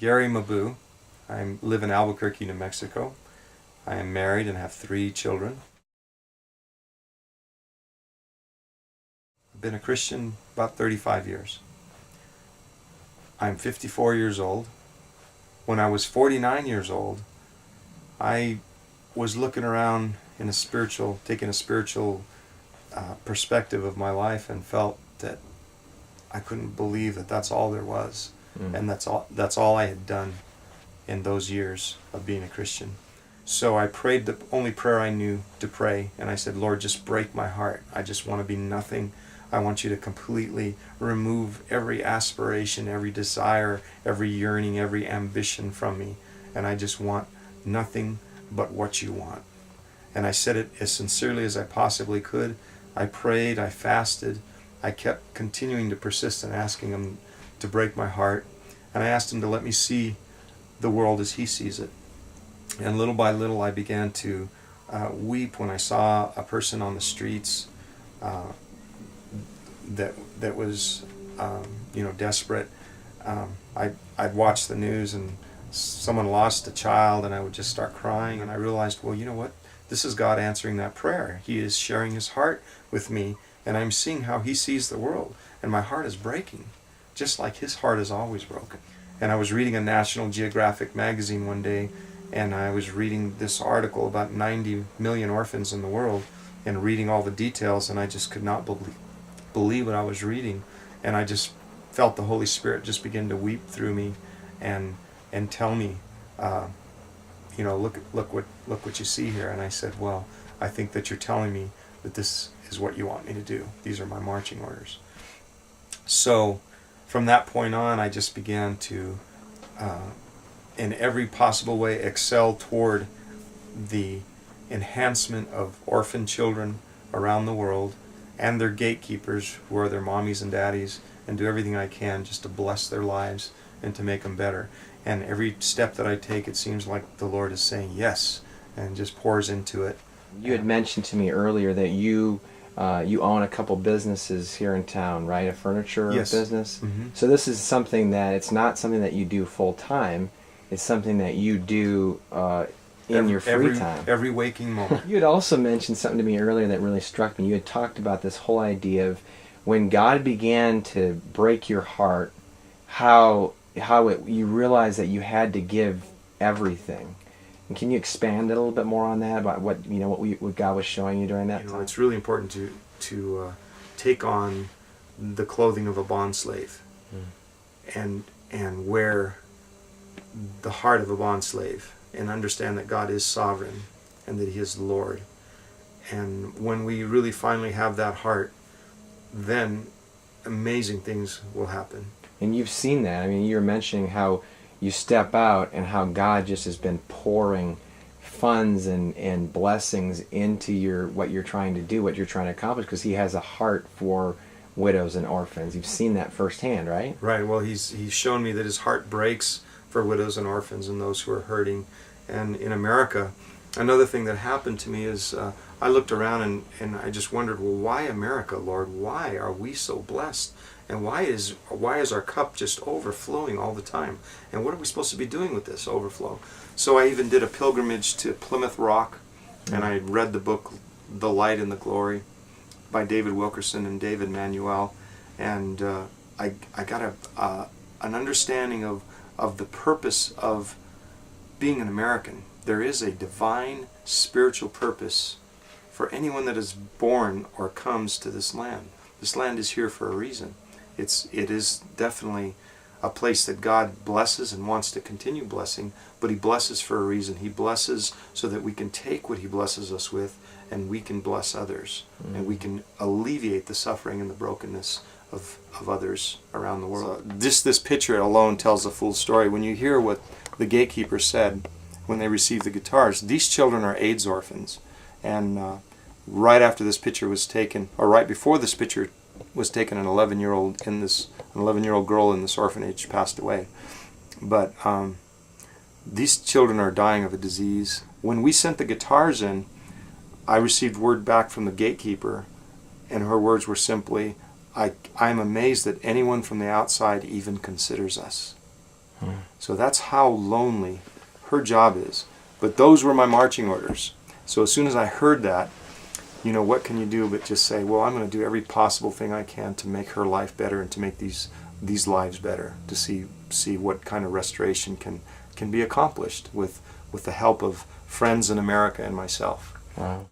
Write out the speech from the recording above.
Gary Mahboub. I live in Albuquerque, New Mexico. I am married and have 3 children. I've been a Christian about 35 years. I'm 54 years old. When I was 49 years old, I was looking around in taking a spiritual perspective of my life, and felt that I couldn't believe that that's all there was, and that's all I had done in those years of being a Christian. So I prayed the only prayer I knew to pray, and I said, Lord, just break my heart. I just want to be nothing. I want you to completely remove every aspiration, every desire, every yearning, every ambition from me, and I just want nothing but what you want. And I said it as sincerely as I possibly could. I prayed, I fasted, I kept continuing to persist in asking him to break my heart, and I asked him to let me see the world as he sees it. And little by little I began to weep when I saw a person on the streets that was desperate. I'd watch the news and someone lost a child, and I would just start crying, and I realized, well, you know what? This is God answering that prayer. He is sharing his heart with me, and I'm seeing how he sees the world, and my heart is breaking, just like his heart is always broken. And I was reading a National Geographic magazine one day, and I was reading this article about 90 million orphans in the world, and reading all the details, and I just could not believe what I was reading, and I just felt the Holy Spirit just begin to weep through me, and tell me, look what you see here. And I said, well, I think that you're telling me that this is what you want me to do. These are my marching orders. So from that point on, I just began to, in every possible way, excel toward the enhancement of orphan children around the world and their gatekeepers, who are their mommies and daddies, and do everything I can just to bless their lives and to make them better. And every step that I take, it seems like the Lord is saying yes, and just pours into it. You had mentioned to me earlier that you own a couple businesses here in town, right? A furniture business. Mm-hmm. So this is something that, it's not something that you do full time. It's something that you do in your free time. Every waking moment. You had also mentioned something to me earlier that really struck me. You had talked about this whole idea of when God began to break your heart, how you realized that you had to give everything. And can you expand a little bit more on that, about what God was showing you during that time? It's really important to take on the clothing of a bondslave, and wear the heart of a bondslave, and understand that God is sovereign and that He is the Lord. And when we really finally have that heart, then amazing things will happen. And you've seen that. I mean, you were mentioning how you step out and how God just has been pouring funds and blessings into what you're trying to do, what you're trying to accomplish, because He has a heart for widows and orphans. You've seen that firsthand, right? Right. Well, He's shown me that His heart breaks for widows and orphans and those who are hurting. And in America, another thing that happened to me is I looked around and I just wondered, well, why America, Lord? Why are we so blessed? And why is our cup just overflowing all the time? And what are we supposed to be doing with this overflow? So I even did a pilgrimage to Plymouth Rock, and I read the book The Light and the Glory by David Wilkerson and David Manuel, and I got an understanding of the purpose of being an American. There is a divine spiritual purpose for anyone that is born or comes to this land. This land is here for a reason. It is definitely a place that God blesses and wants to continue blessing, but He blesses for a reason. He blesses so that we can take what He blesses us with and we can bless others, and we can alleviate the suffering and the brokenness of others around the world. So this picture alone tells a full story. When you hear what the gatekeeper said when they received the guitars, these children are AIDS orphans, and right after this picture was taken, or right before this picture was taken, an 11-year-old girl in this orphanage passed away. But these children are dying of a disease. When we sent the guitars in, I received word back from the gatekeeper, and her words were simply, I'm amazed that anyone from the outside even considers us. So that's how lonely her job is. But those were my marching orders. So as soon as I heard that, you know, what can you do but just say, well, I'm going to do every possible thing I can to make her life better and to make these lives better, to see what kind of restoration can be accomplished with the help of friends in America and myself. Wow.